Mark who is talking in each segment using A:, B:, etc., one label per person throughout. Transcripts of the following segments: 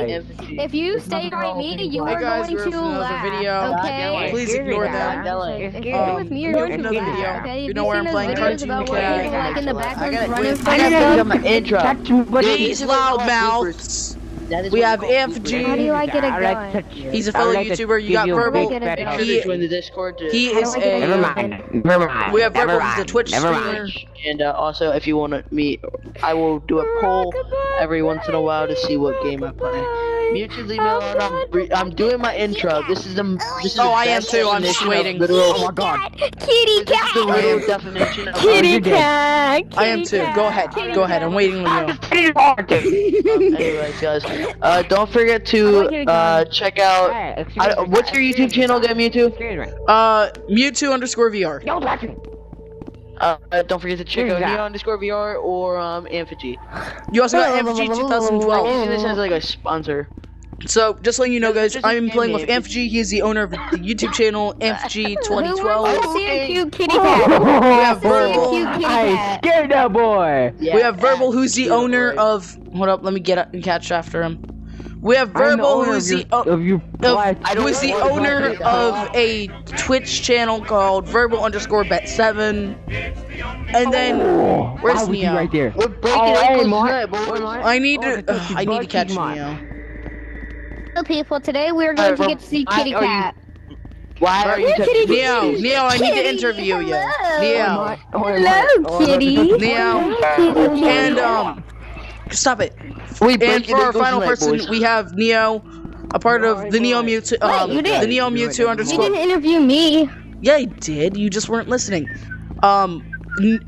A: If you stay by me, you are going to laugh. Okay?
B: Please ignore them.
A: With me, you're going to laugh. Okay?
B: You know where I'm playing Cartoon Cat.
A: Like in the background running from
C: I gotta my intro.
B: These loudmouths. We have Anfjyg.
A: How do you like it a gun?
B: He's a fellow YouTuber. You got Verbal.
C: Join the Discord.
B: He is a.
C: Never mind.
B: We have Verbal. He's a Twitch streamer.
C: And also, if you want to meet, I will do a poll every once in a while to see what game I play. Mewtwo, leave me alone. I'm doing my intro. This is the.
B: Oh, I am too. I'm just waiting.
C: Oh my god.
A: Kitty cat.
C: The literal definition of
A: Kitty cat.
B: I am too. Go ahead. Go ahead. I'm waiting on you.
C: Anyways, guys, don't forget to check out. What's your YouTube channel again, Mewtwo?
B: Mewtwo_VR.
C: Don't forget to check out Neo_VR or Anfjyg.
B: You also got Anfjyg 2012.
C: This has like a sponsor.
B: So, just letting you know, guys, I'm playing with Anfjyg. He is the owner of the YouTube channel Anfjyg 2012.
A: See a cute kitty cat.
B: We have Verbal.
D: I scared that boy.
B: We have Verbal, who's the owner of. Hold up, let me get up and catch after him. We have Verbal, who's the owner of a Twitch channel called Verbal_Bet7. And then where's Neo?
D: Right there.
C: We're breaking
B: I need to catch Neo.
A: Hello, people. Today we're going to get to see kitty cat.
C: Why are you touching
B: Neo, I need to interview you. Neo.
A: Hello, kitty.
B: Neo. And stop it. And for our final person, we have Neo, a part of the Neo Mewtwo. The Neo Mewtwo _
A: You didn't interview me.
B: Yeah, I did. You just weren't listening. He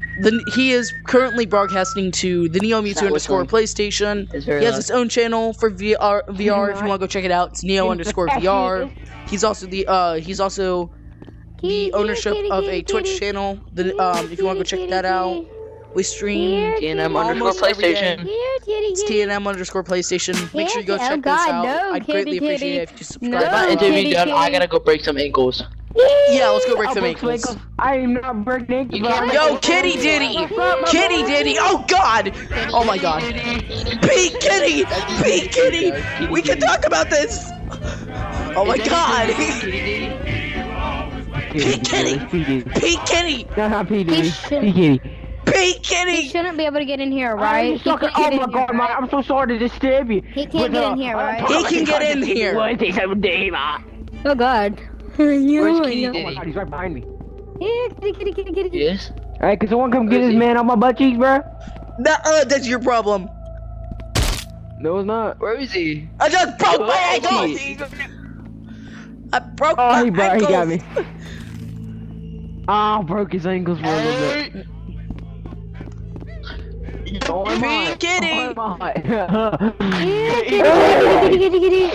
B: is currently broadcasting to the Neo Mewtwo _ PlayStation. He has his own channel for VR. If you want to go check it out, it's Neo _VR. He's also the ownership of a Twitch channel. If you want to go check that out. We stream
C: TNM _PlayStation.
B: It's TNM _PlayStation. Make sure you go check this out. I'd greatly appreciate it if you subscribe.
C: With my interview done, I gotta go break some ankles.
B: Yeah, let's go break some ankles.
D: I am not breaking ankles.
B: Yo, Kitty Diddy! Kitty Diddy! Oh god! Oh my god. Pete Kitty! Pete Kitty! We can talk about this! Oh my god! Pete Kitty! Pete Kitty!
D: Not Pete Kitty. Pete Kitty.
B: Pete Kitty!
A: He shouldn't be able to get in here, right?
D: Oh my god, man, I'm so sorry to disturb you.
A: He can't get in here, right?
B: He can get in here!
A: Oh god.
C: Where's Kitty
D: Oh my
C: Diddy?
D: god, he's right behind me.
A: Yeah, kitty.
C: Yes?
D: Alright, can someone come get this man on my butt cheeks, bro?
B: That's your problem.
D: No, it's not.
C: Where is he?
B: I just broke my ankle! I broke my ankle!
D: He got me. Ah, broke his ankles for a little bit.
B: Pete Kitty!
A: Kitty.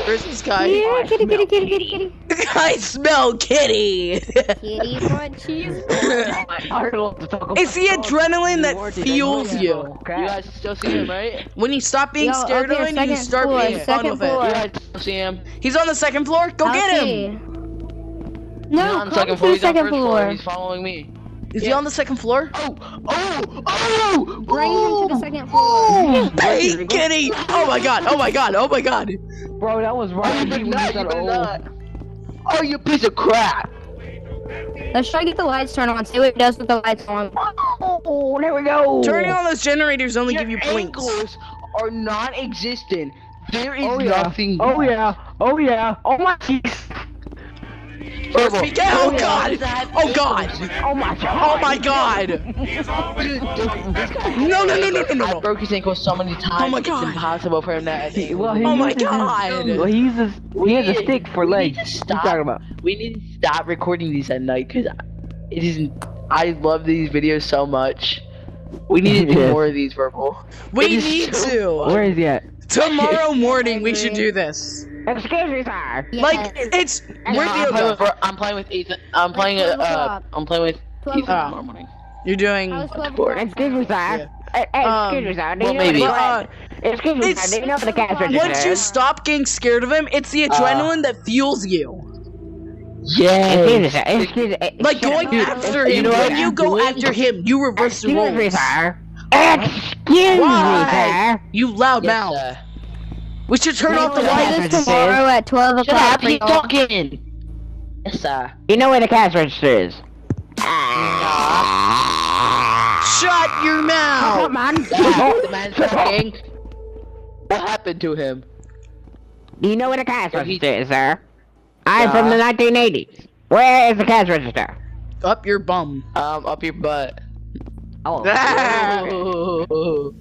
B: Where's this guy?
A: Yeah, kitty.
B: I smell kitty!
A: Kitty want cheese.
B: It's the adrenaline that fuels you.
C: You guys still see him, right?
B: When you stop being scared of it and you start being fun with
C: You
B: it.
C: guys still see him?
B: He's on the second floor? Go get him!
C: He's
A: No,
C: on the
A: come
C: second
A: to
C: floor.
A: the
C: He's on
A: second
C: first floor.
A: floor.
C: He's following me.
B: Is he on the second floor?
A: Bring him to the second floor.
B: Pete Kitty! Oh my god!
D: Bro, that was right.
C: You better not. Oh, you piece of crap!
A: Let's try to get the lights turned on. See what it does with the lights on.
D: Oh, there we go.
B: Turning on those generators only give you
C: Your
B: points.
C: ankles are non-existent. There is
D: Oh
C: nothing.
D: yeah. Oh my cheeks.
B: First peek. Oh god! Oh god!
D: Oh my god.
B: Oh my god! No!
C: I broke his ankle so many times.
B: Oh my
C: It's
B: god.
C: impossible for him to.
B: Oh my god!
D: Well, he has a stick for legs. What you talking about?
C: We need to stop recording these at night because it isn't. I love these videos so much. We need to do more of these, Verbal.
B: We need to!
D: Where is he at?
B: Tomorrow morning we should do this.
D: Excuse me, sir.
B: Like, it's... Where'd you go?
C: I'm playing with Ethan. I'm playing with Ethan tomorrow morning.
B: You're doing...
D: Excuse me, sir. Excuse me, sir.
C: Well, maybe.
D: Excuse me, sir. Do you know the cash register?
B: Once you stop getting scared of him, it's the adrenaline that fuels you.
C: Yeah.
B: Like going after him. When you go after him, you reverse the roles.
D: Excuse me, sir.
B: You loud
C: Yes,
B: mouth. We should turn off the
A: Do
B: light.
A: this tomorrow at 12
C: Shut
A: o'clock.
C: up, he's talking. Yes, sir.
D: You know where the cash register is?
B: Shut your mouth.
D: Come on.
C: The man's talking. What happened to him?
D: Do you know where the cash register is, sir? I'm from the 1980s. Where is the cash register?
B: Up your bum.
C: Up your butt.
D: Oh.
C: Oh.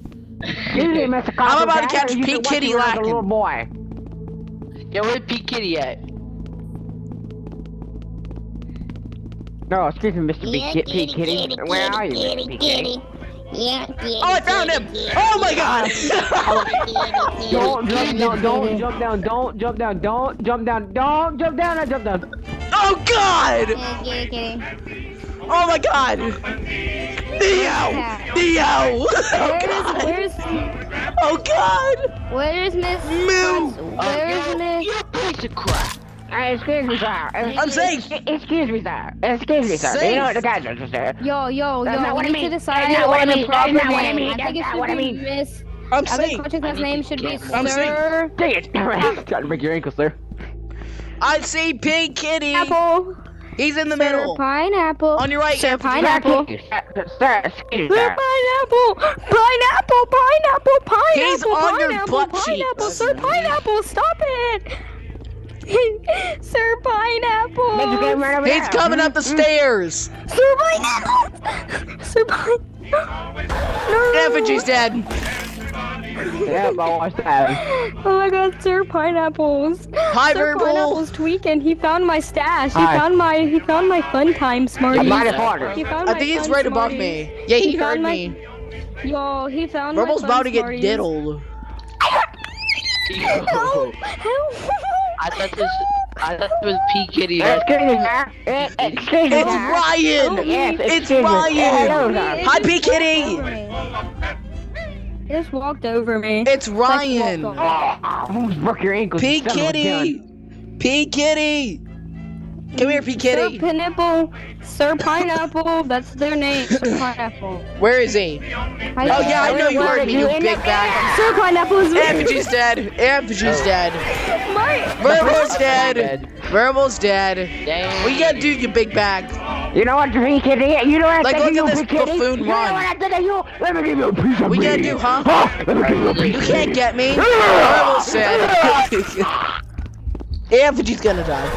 D: Excuse me, Mr.
B: I'm about to
D: Coppercat,
B: catch
D: you
B: Pete
D: should
B: Kitty
D: watch me like a
B: lacking.
D: little boy.
C: Yo, where's Pete Kitty at?
D: No, excuse me, Mr. Pete Kitty. Where are you, Mr. Pete Kitty?
B: Oh, I found him! Oh my god!
D: Don't jump down, don't jump down, don't jump down, don't jump down, I jump down.
B: Oh god!
A: Kitty.
B: Oh my god! Neo! Neo! Oh god! Oh god!
A: Where's Miss?
B: Moo!
A: Where's Miss?
C: You piece of crap.
D: Excuse me, sir.
B: I'm safe!
D: Excuse me, sir. Excuse me, sir. Do you know what the cash register?
A: Yo,
D: That's not what
A: we
D: I
A: need to
D: mean.
A: decide
D: That's not what I
A: on a
D: mean.
A: proper
D: That's not what I
A: name.
D: mean.
A: I think it
D: That's not
A: should
D: what I
A: be
D: mean.
A: Miss.
B: I'm
A: I think
B: safe!
A: coaching class name should be
B: I'm
A: Sir
D: Dang it. Trying to break your ankle, sir.
B: I see Pink Kitty!
A: Apple.
B: He's in the
A: Sir
B: middle!
A: Pineapple.
B: On your right,
A: Sir
B: Anthony.
A: Pineapple.
D: Sir, excuse me,
A: Sir
D: sir.
A: Pineapple. Pineapple. Pineapple. Pineapple.
B: He's on your
A: pineapple,
B: butt
A: Pineapple.
B: cheeks.
A: Sir Pineapple. Stop it. Sir Pineapple.
D: Let's get right over
B: He's
D: there.
B: coming up the stairs!
A: Sir Pineapple. Sir Pineapple. No.
B: Effigy's dead!
D: Yep, I watched that.
A: Oh my god, Sir Pineapples.
B: Hi,
A: Sir
B: Verbal!
A: Pineapple's tweaking. He found my stash.
D: Hi.
A: He found my fun time Smarties.
D: Mine is harder.
A: He found
B: I
A: my
B: think he's
A: fun
B: right above
A: Smarties.
B: me. Yeah, he heard
A: found my-
B: me.
A: Yo, he found
B: Verbal's
A: my fun
B: about to get
A: Smarties.
B: diddled.
A: Help! Help!
C: I thought this was Pete Kitty.
D: Excuse me, sir. Excuse me,
B: It's
D: sir.
B: Ryan!
D: Yes,
B: It's
D: excuse me.
B: Ryan!
D: Hello, sir.
B: Hi, Pete Kitty!
A: He just walked over me.
B: It's Ryan!
A: Like, walked over.
D: Oh, almost broke your ankle.
B: Pete
D: son of a
B: Kitty! Pete Kitty! Come here, Pete
A: Sir
B: Kitty!
A: Pineapple, Sir Pineapple, that's their name, Sir Pineapple.
B: Where is he? Oh yeah, I know you heard me, you big bag.
A: Sir Pineapple is
B: Effigy's dead. Effigy's dead. Verbal's dead. Verbal's dead.
C: Dang.
B: What you gotta do, you big bag?
D: You know what, Pete Kitty? You know what I
B: Like,
D: think
B: look
D: of
B: at
D: you,
B: this
D: Pete Kitty?
B: buffoon
D: You know
B: run.
D: what I think of you? Let me give you a piece of
B: What you gotta
D: me.
B: do, huh?
D: Let me give you a piece
B: You
D: of
B: can't
D: me.
B: get me. Verbal's dead. Effigy's gonna die.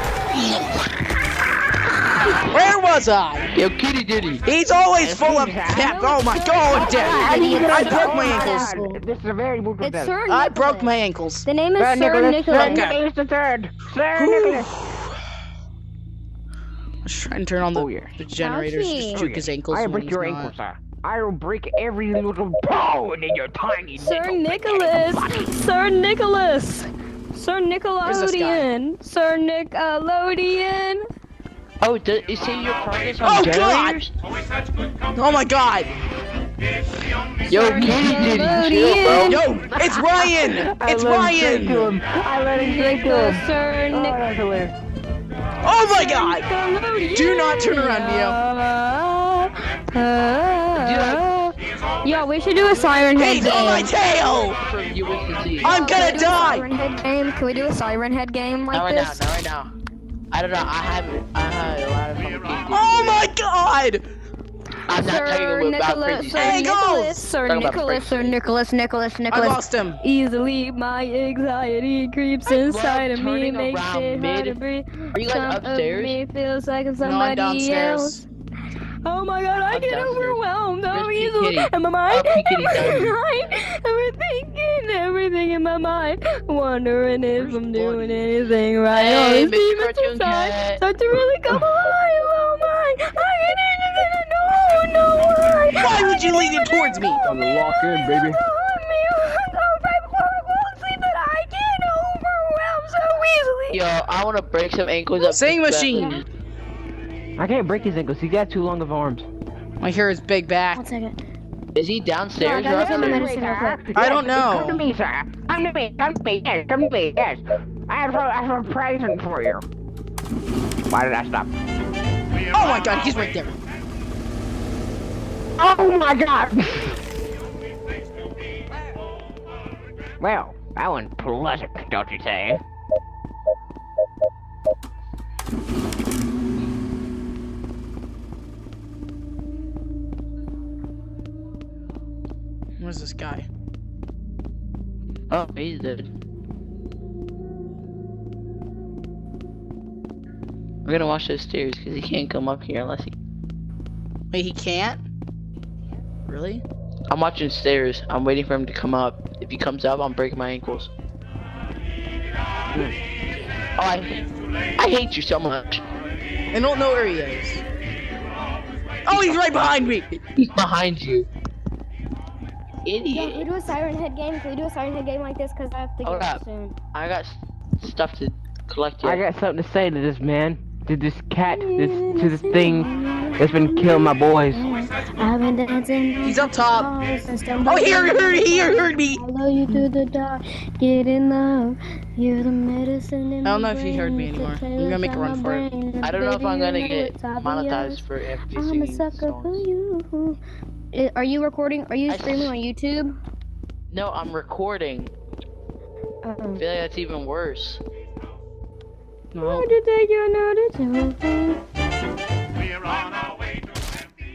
B: Where was I?
C: Yo, Kitty Diddy.
B: He's always full of pep. Oh my god, dead. I broke my ankles.
D: This is a very brutal
A: It's
D: death.
A: Sir
B: I
A: Nicholas.
B: broke my ankles.
A: The name is
D: Sir
A: Sir
D: Nicholas. Sir
A: Nicholas.
D: Nicholas the third. Sir Nicholas.
B: Let's try and turn on
D: Oh, yeah.
B: the generators.
A: Ouchie.
B: Just juke his ankles.
D: I
B: when
D: break
B: he's
D: your
B: not.
D: ankles, sir. I will break every little bone in your tiny
A: Sir
D: little
A: Nicholas. Sir Nicholas. Sir
B: Where's this guy?
A: Nickelodeon. Sir Nickelodeon.
C: Oh, is he your progress
B: Oh,
C: on
B: God!
C: generators?
B: Oh my god.
C: Yo,
A: Sir
C: Kitty Diddy,
A: Nickelodeon.
C: chill, bro.
B: Yo, it's Ryan. It's Ryan.
D: I let him straight to him.
A: Sir
D: Oh,
A: Nick.
D: that's hilarious.
B: Oh my god.
A: Nickelodeon.
B: Do not turn around,
A: Yo, we should do a siren head
B: He's on my
A: game.
B: tail.
C: From USC.
B: I'm
A: Can we
B: gonna
A: do a
B: die.
A: siren head game? Can we do a siren head game
C: Not
A: like
C: right now,
A: this?
C: not right now. I don't know, I had a lot of fun with Kitty Diddy.
B: Oh my god.
C: I'm not
A: Sir
C: telling you about
A: Nicholas,
C: crazy
A: Sir
C: things.
B: Hey,
A: Nicholas, Sir
C: Talk about
A: Nicholas, Sir
C: crazy
A: Nicholas, Nicholas,
B: I
A: Nicholas.
B: lost him.
A: Easily, my anxiety creeps inside of me,
C: turning
A: makes
C: around
A: it hard to
C: mid-
A: breathe.
C: Are you guys
A: Some of
C: upstairs?
A: me feels like
B: No, I'm
A: somebody
B: downstairs.
A: else. Oh my god, I
C: I'm
A: get
C: downstairs.
A: overwhelmed so
C: Where's Pete
A: easily.
C: Kitty?
A: In my mind,
C: Pete Kitty's down here.
A: everything in my mind. Wondering if I'm doing anything right.
C: Hey,
A: All these
C: Mr.
A: demons
C: Cartoon
A: inside
C: Cat.
A: start to really come alive. Oh my, I get anything I know why.
B: Why would you lean it towards me?
D: Time to lock in, baby.
C: Yo, I wanna break some ankles up.
B: Sing
C: this
B: machine.
D: I can't break his ankles. He's got too long of arms.
B: I hear his big back.
A: 1 second.
C: Is he downstairs
A: No,
C: or
A: I gotta
C: upstairs?
A: medicine real quick.
B: I don't know.
D: Come to me, sir. Come to me. Come to me. Yes. Come to me. Yes. I have a present for you. Why did I stop?
B: Oh my god, he's right there.
D: Oh my god! Well, That one's pleasant, don't you say?
B: Where's this guy?
C: Oh, he's dead. We're gonna watch those stairs because he can't come up here unless he.
B: Wait, he can't? Really?
C: I'm watching stairs. I'm waiting for him to come up. If he comes up, I'm breaking my ankles. Oh, I hate you so much.
B: I don't know where he is. Oh, he's right behind me!
C: He's behind you.
A: Yeah,
C: Idiot.
A: can we do a Siren Head game? Can we do a Siren Head game like this? Cause I have to
C: Hold
A: get
C: up.
A: up soon.
C: I got stuff to collect here.
D: I got something to say to this man. To this cat, to this thing that's been killing my boys.
A: I've been dancing.
B: He's up top. Oh, he heard me!
A: Follow you through the dark, get in love. You're the medicine in
B: I don't know if he heard me anymore. I'm gonna make a run for it.
C: I don't know if I'm gonna get monetized for FP
A: I'm a sucker for you. Are you recording? Are you streaming on YouTube?
C: No, I'm recording. I feel like that's even worse.
B: No.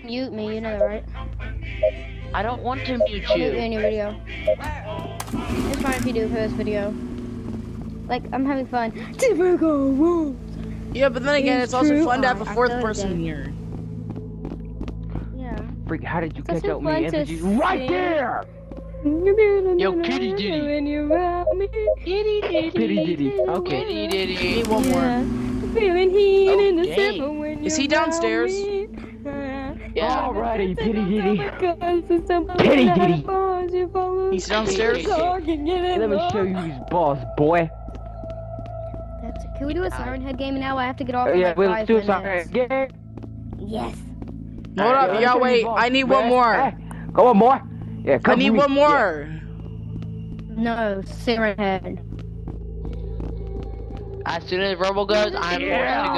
A: Mute me, you know that, right?
C: I don't want to mute
A: Mute me
C: you.
A: in your video. It's fine if you do for this video. Like, I'm having fun.
B: Yeah, but then again, it's also
A: true.
B: fun to have a
A: I
B: fourth
A: feel
B: person
A: good.
B: here.
A: Yeah.
D: Freak, how did you
A: That's
D: catch
A: so
D: up with
A: fun
D: me?
A: to
D: Anfjyg? Right
A: sing.
D: there!
C: Yo, kitty ditty.
D: Kitty ditty. Okay.
C: Kitty ditty.
B: Need one more.
A: Feeling heat
C: Oh,
A: in the
C: dang.
A: summer when
B: Is he
A: you're around
B: downstairs?
A: me.
C: Yeah.
D: Alrighty, kitty ditty. Kitty ditty.
B: He's downstairs?
D: Let me show you who's boss, boy.
A: Can we do a Siren Head game now? I have to get off in
D: Yeah,
A: like
D: we'll
A: 5
D: do
A: minutes.
D: something. Get.
A: Yes.
B: Hold up, yeah, wait. I need one more.
D: Hey, go on, boy. Yeah,
B: I
D: come
B: need
D: to me.
B: one more.
A: No, Siren Head.
C: As soon as verbal goes, I'm forced to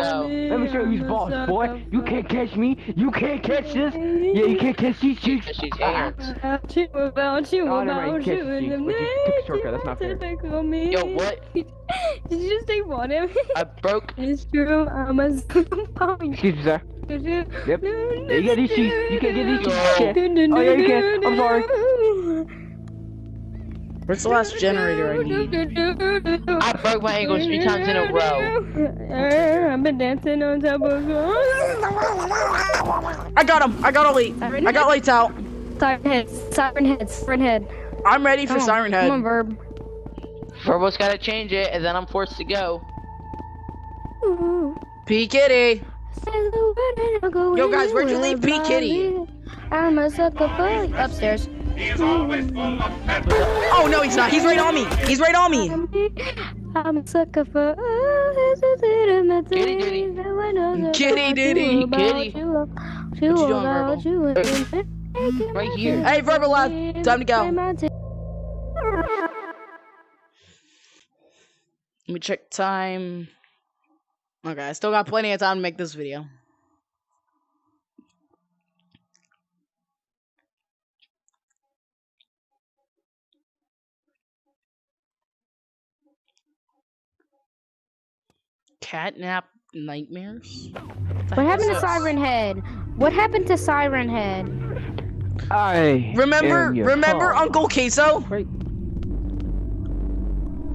C: go.
D: Let me show you who's boss, boy. You can't catch me. You can't catch this. Yeah, you can't catch these chicks.
C: She's hands.
A: About you, about you,
D: Oh, never mind,
A: about
D: catch
A: you,
D: the
A: and
D: cheeks,
A: the
D: but you took a shortcut, that's not fair.
A: me.
C: Yo, what?
A: Did you just say what?
C: I broke.
A: It's true, I'm a
D: Excuse me, sir. Yep. Yeah, you get these cheeks. You can't get these cheeks.
C: Yo.
D: Shit. Oh, yeah, you can. I'm sorry.
B: Where's the last generator I need?
C: I broke my ankles 3 times in a row.
A: I've been dancing on top of
B: I got him! I got a light! I got lights out!
A: Siren Head, Siren Head, Siren Head.
B: I'm ready for
A: Come on,
B: Siren
A: Come on,
B: Head.
A: Verb.
C: Verbal's gotta change it, and then I'm forced to go.
B: P. Kitty! Yo, guys, where'd you leave P. Kitty?
A: I'm a sucker for you. Upstairs.
B: Oh, no, he's not. He's right on me. He's right on me.
A: I'm a sucker for
C: Kitty ditty.
B: Kitty ditty.
C: Kitty.
A: What
B: you doing, Verbal?
C: Right here.
B: Hey, Verbal Lab. Time to go. Let me check time. Okay, I still got plenty of time to make this video. Catnap nightmares?
A: What happened to Siren Head? What happened to Siren Head?
B: Remember Uncle Queso?
D: Right.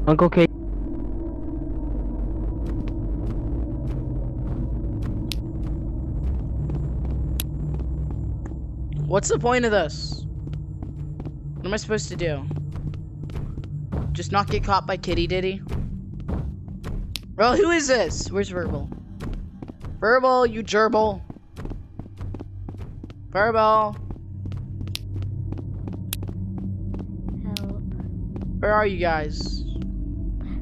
D: Uncle K.
B: What's the point of this? What am I supposed to do? Just not get caught by Kitty Ditty? Well, who is this? Where's Verbal? Verbal, you gerbil. Verbal.
A: Help.
B: Where are you guys?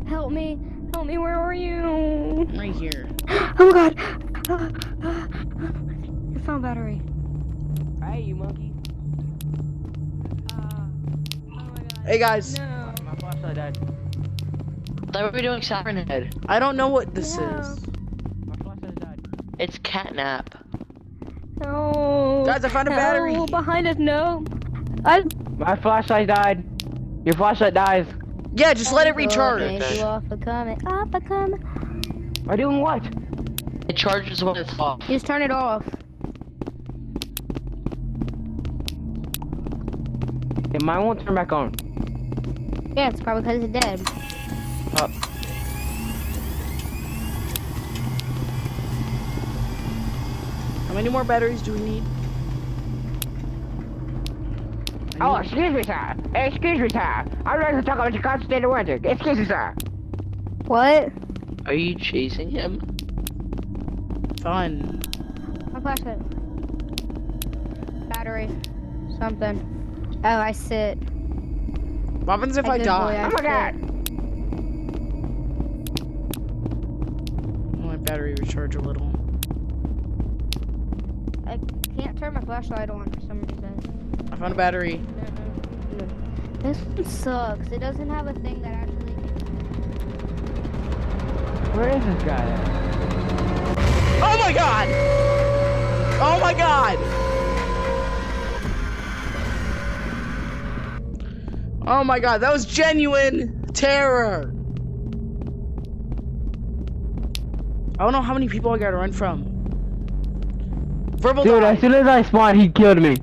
A: Help me. Help me. Where are you?
B: I'm right here.
A: Oh my god. Your phone battery.
D: Hey, you monkey.
B: Hey guys,
A: No.
D: My flashlight died.
C: Thought we were doing Siren Head.
B: I don't know what this
A: Yeah.
B: is.
D: My flashlight died.
C: It's catnap.
A: No.
B: Guys, I found a battery.
A: No, behind us. No.
D: My flashlight died. Your flashlight dies.
B: Yeah, just let it recharge.
A: You off a coming, off a coming.
D: Am I doing what?
C: It charges when it's off.
A: Just turn it off.
D: Yeah, mine won't turn back on.
A: Yeah, it's probably because it's dead.
D: Oh.
B: How many more batteries do we need?
D: Oh, excuse me, sir. Excuse me, sir. I'd like to talk about your constant weather. Excuse me, sir.
A: What?
C: Are you chasing him?
B: Fun.
A: My flashlight. Battery. Something. Oh, I sit.
B: What happens if I
A: Good
B: die?
A: boy,
D: Oh my god.
B: My battery recharge a little.
A: I can't turn my flashlight on for some reason.
B: I found a battery.
A: No. This one sucks. It doesn't have a thing that actually.
D: Where is this guy at?
B: Oh my god! Oh my god! Oh my god, that was genuine terror! I don't know how many people I gotta run from. Verbal
D: Dude,
B: die.
D: as soon as I spawned, he killed me.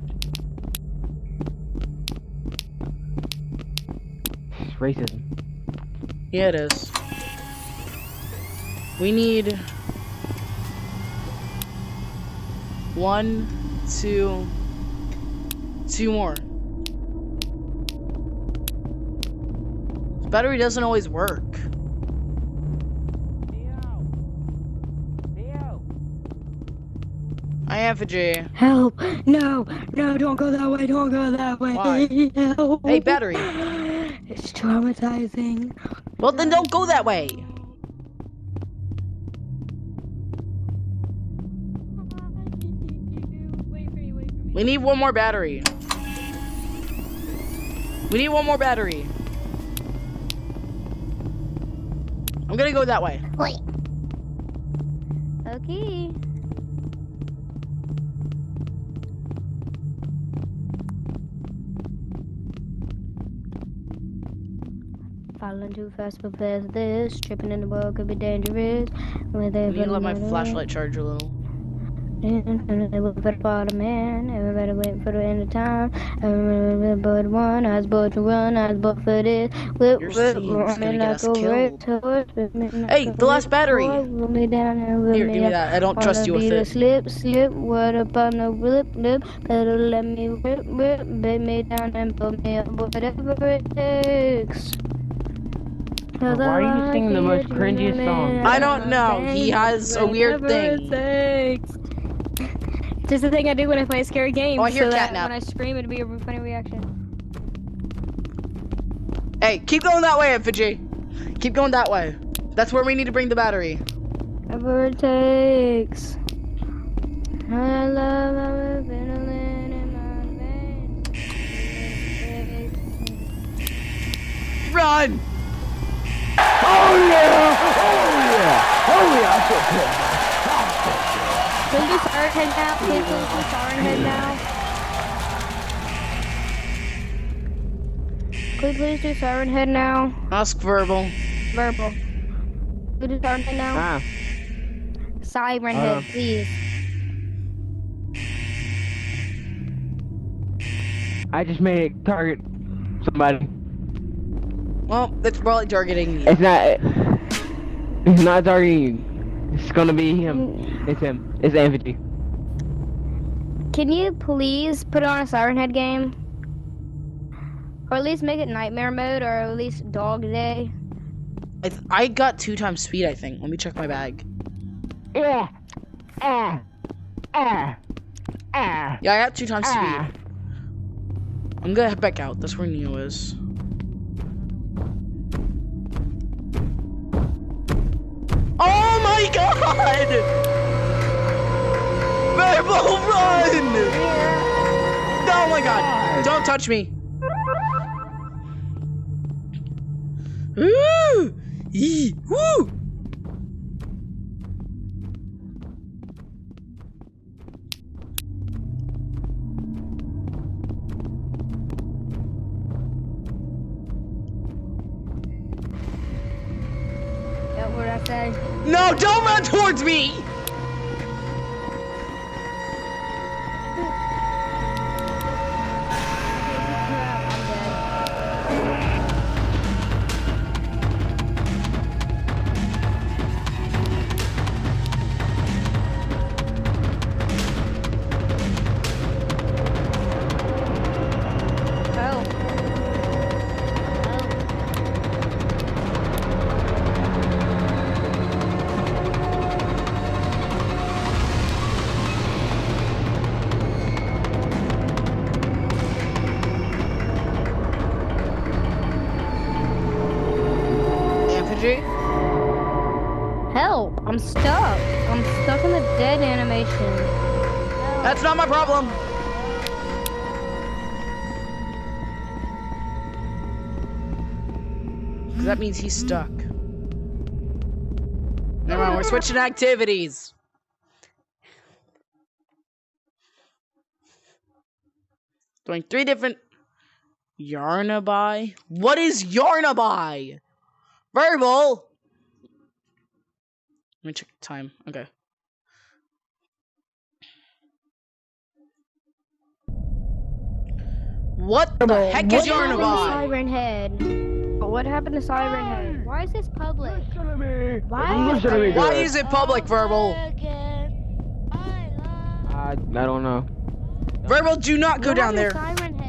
D: It's racism.
B: Yeah, it is. We need 1, 2, 2 more. This battery doesn't always work. I Anfjyg.
A: Help! No! No! Don't go that way! Don't go that way!
B: Why?
A: Help.
B: Hey, battery.
A: It's traumatizing.
B: Well, then don't go that way.
A: Wait for me, wait for me.
B: We need 1 more battery. We need 1 more battery. I'm gonna go that way.
A: Wait. Okay. Falling too fast, prepare for this. Tripping in the world could be dangerous.
B: I need to let my flashlight charge a little.
A: Everybody waiting for the end of time. Everybody but one. I was born to run. I was born for this.
B: Your team's gonna get us killed. Hey, the last battery. Here, give me that. I don't trust you with it.
A: Slip. What up on the lip. Better let me rip. Bait me down and put me up. Whatever it takes.
D: Why are you singing the most cringiest song?
B: I don't know. He has a weird thing.
A: It's just the thing I do when I play a scary game.
B: Oh, I hear
A: so that
B: catnap.
A: when I scream, it'd be a funny reaction.
B: Hey, keep going that way, Anfjyg. Keep going that way. That's where we need to bring the battery.
A: Whatever it takes. I love adrenaline in my veins.
B: Run!
D: Oh yeah! Oh yeah! So cool.
A: Can we do Siren Head now? Please do Siren Head now. Could we please do Siren Head now?
B: Ask verbal.
A: Verbal. Could we do Siren Head now?
D: Ah.
A: Siren Head, please.
D: I just made it target somebody.
B: Well, it's probably targeting me.
D: It's not targeting you. It's gonna be him. It's him. It's Anfjyg.
A: Can you please put on a Siren Head game? Or at least make it nightmare mode, or at least dog day.
B: I got 2 times speed, I think. Let me check my bag.
D: Yeah.
B: Yeah, I got 2 times speed. I'm gonna head back out. That's where Neo is. Oh my god! Verbal, run! Oh my god! Don't touch me! Woo! Yee! Woo!
A: What did I say?
B: No, don't run towards me!
A: Help! I'm stuck. I'm stuck in the dead animation.
B: That's not my problem. Because that means he's stuck. Never mind, we're switching activities. Doing 3 different... Yarnaby? What is Yarnaby? Verbal! Let me check the time. Okay. What the heck is Yarnaby?
A: Siren Head. What happened to Siren Head? Why is this public?
B: Why is it public, Verbal?
D: I don't know.
B: Verbal, do not go down there.
A: Siren Head.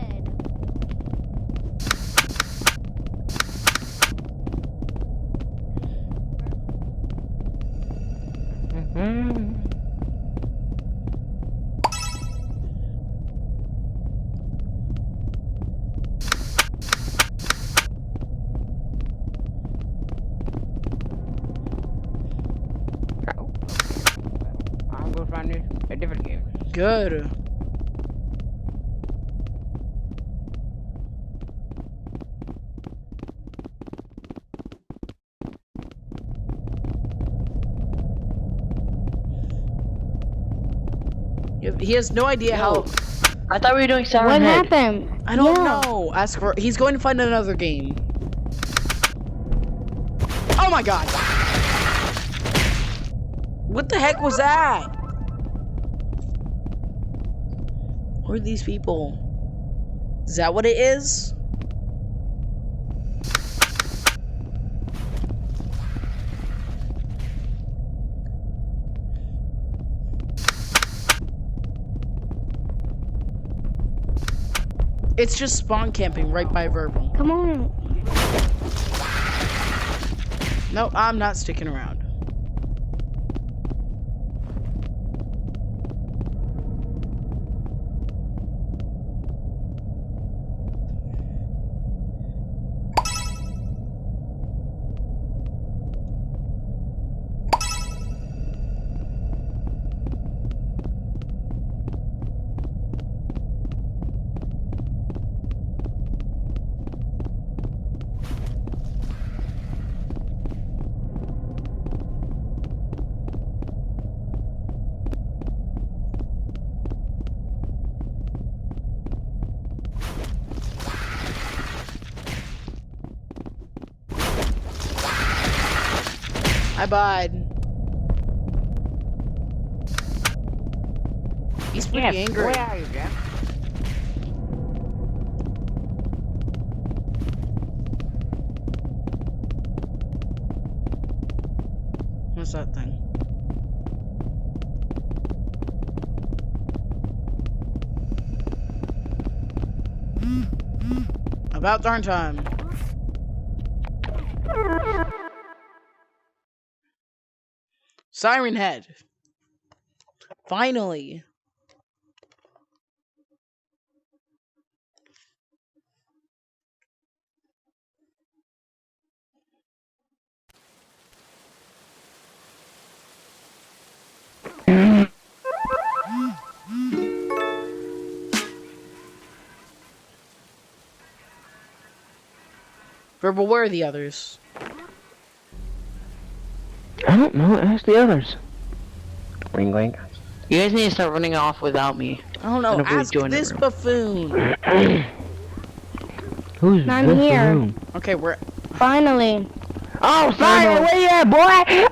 D: I'll go find a different game.
B: Good. He has no idea how.
C: I thought we were doing Siren
A: What
C: Head.
A: happened?
B: I don't know. Ask for. He's going to find another game. Oh my god! What the heck was that? Who are these people? Is that what it is? It's just spawn camping right by Verbal.
A: Come on.
B: No, I'm not sticking around. I bud. He's pretty angry.
D: Where are you, Jeff?
B: What's that thing? About darn time. Siren Head. Finally. Verbal, where are the others?
C: I don't know. Ask the others. Wink, wink. You guys need to start running off without me.
B: I don't know. Ask this buffoon.
C: Who's
A: I'm here.
C: Room?
B: Okay, we're.
A: Finally.
D: Oh, sorry, where you at, boy?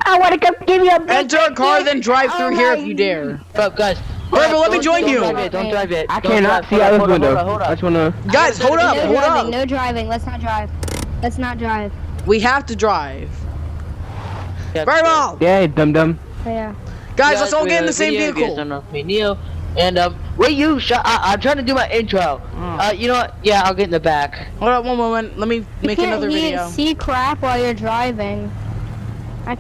D: I want to come give you a big
B: Enter a car,
D: kiss.
B: then drive through
D: Oh,
B: here
D: my-
B: if you dare.
C: Bro, guys.
B: Verbal, let me join you.
C: Don't drive it.
D: I
C: Don't
D: cannot
C: drive.
D: see
C: Hold
D: out
C: up,
D: this
C: hold up,
D: window.
C: hold up, hold up.
D: I just wanna.
B: Guys, hold up,
A: No
B: hold
A: driving,
B: up.
A: no driving. Let's not drive. Let's not drive.
B: We have to drive.
C: Yeah,
B: Verbal!
D: Yeah, dum dum.
A: Oh, yeah.
B: Guys, let's all get in the same
C: video,
B: vehicle.
C: guys don't know me, Neo. And wait, you shut. I'm trying to do my intro. You know what? Yeah, I'll get in the back.
B: Hold up one moment. Let me make another
A: You
B: video.
A: can't see crap while you're driving. I can't.